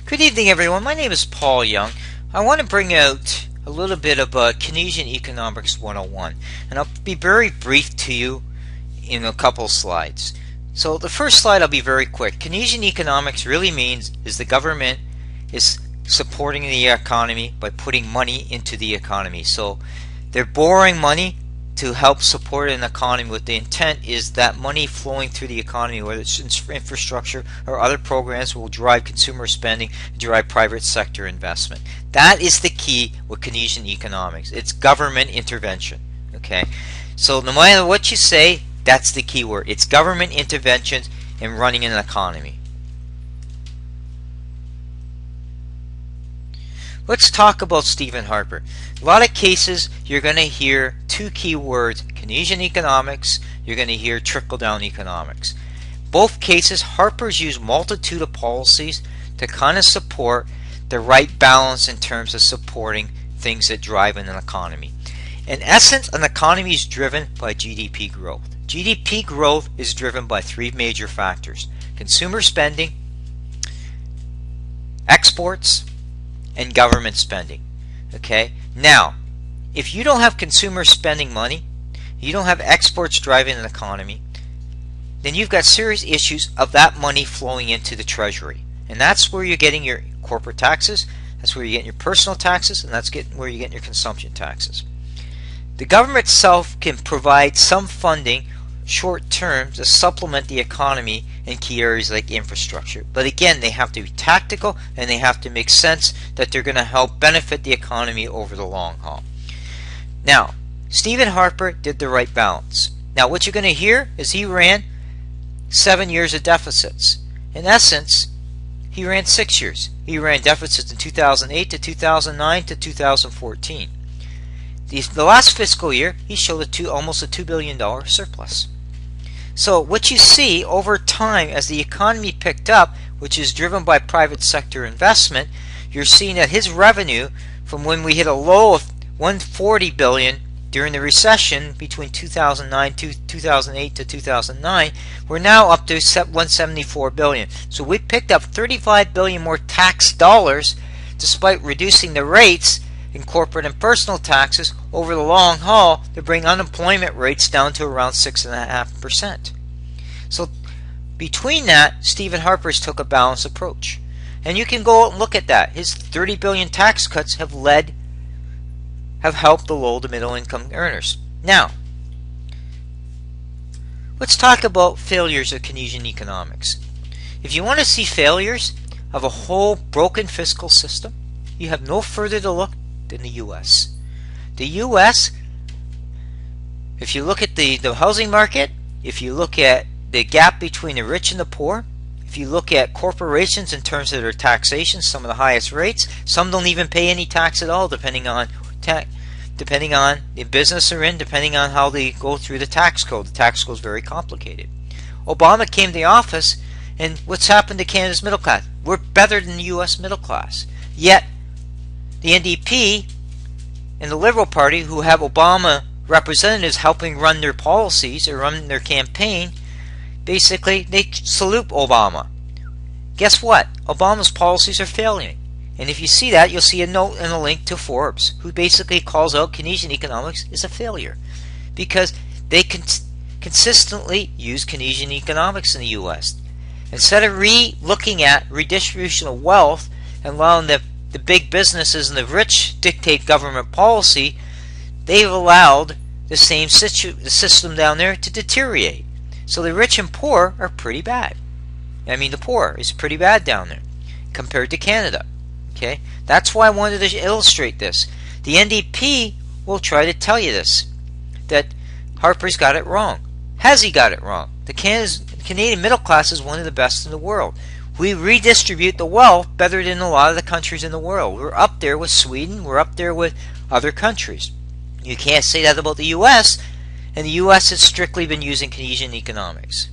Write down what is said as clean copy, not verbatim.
Good evening, everyone. My name is Paul Young. I want to bring out a little bit of Keynesian Economics 101, and I'll be very brief to you in a couple slides. So the first slide I'll be very quick. Keynesian economics really means is the government is supporting the economy by putting money into the economy. So they're borrowing money to help support an economy with the intent is that money flowing through the economy, whether it's infrastructure or other programs, will drive consumer spending, drive private sector investment. That is the key with Keynesian economics. It's government intervention. Okay, so no matter what you say, that's the key word. It's government intervention in running an economy. Let's talk about Stephen Harper. A lot of cases you're going to hear two key words, Keynesian economics, you're going to hear trickle-down economics. Both cases, Harper's used multitude of policies to kind of support the right balance in terms of supporting things that drive an economy. In essence, an economy is driven by GDP growth. GDP growth is driven by three major factors: consumer spending, exports, and government spending. Okay, now if you don't have consumer spending money, you don't have exports driving an economy, then you've got serious issues of that money flowing into the treasury, and that's where you're getting your corporate taxes, that's where you're getting your personal taxes, and that's where you're getting your consumption taxes. The government itself can provide some funding short term to supplement the economy in key areas like infrastructure. But again, they have to be tactical and they have to make sense that they're going to help benefit the economy over the long haul. Now, Stephen Harper did the right balance. Now, what you're going to hear is he ran 7 years of deficits. In essence, he ran 6 years. He ran deficits in 2008 to 2009 to 2014. The last fiscal year, he showed almost a $2 billion surplus. So what you see over time as the economy picked up, which is driven by private sector investment, you're seeing that his revenue from when we hit a low of $140 billion during the recession between 2008 to 2009, we're now up to $174 billion. So we picked up $35 billion more tax dollars despite reducing the rates in corporate and personal taxes over the long haul to bring unemployment rates down to around 6.5%. So between that, Stephen Harper's took a balanced approach. And you can go out and look at that. His 30 billion tax cuts have helped the low to middle income earners. Now, let's talk about failures of Keynesian economics. If you want to see failures of a whole broken fiscal system, you have no further to look in the U.S. The U.S., if you look at the housing market, if you look at the gap between the rich and the poor, if you look at corporations in terms of their taxation, some of the highest rates, some don't even pay any tax at all depending on the business they're in, depending on how they go through the tax code. The tax code is very complicated. Obama came to the office, and what's happened to Canada's middle class? We're better than the U.S. middle class. Yet the NDP and the Liberal Party, who have Obama representatives helping run their policies or run their campaign, basically they salute Obama. Guess what? Obama's policies are failing. And if you see that, you'll see a note and a link to Forbes, who basically calls out Keynesian economics as a failure because they consistently use Keynesian economics in the U.S. Instead of looking at redistribution of wealth and allowing the big businesses and the rich dictate government policy, they've allowed the same system down there to deteriorate. So the rich and poor are pretty bad. I mean, the poor is pretty bad down there compared to Canada. Okay, that's why I wanted to illustrate this. The NDP will try to tell you this, that Harper's got it wrong. Has he got it wrong? The Canadian middle class is one of the best in the world. We redistribute the wealth better than a lot of the countries in the world. We're up there with Sweden. We're up there with other countries. You can't say that about the U.S., and the U.S. has strictly been using Keynesian economics.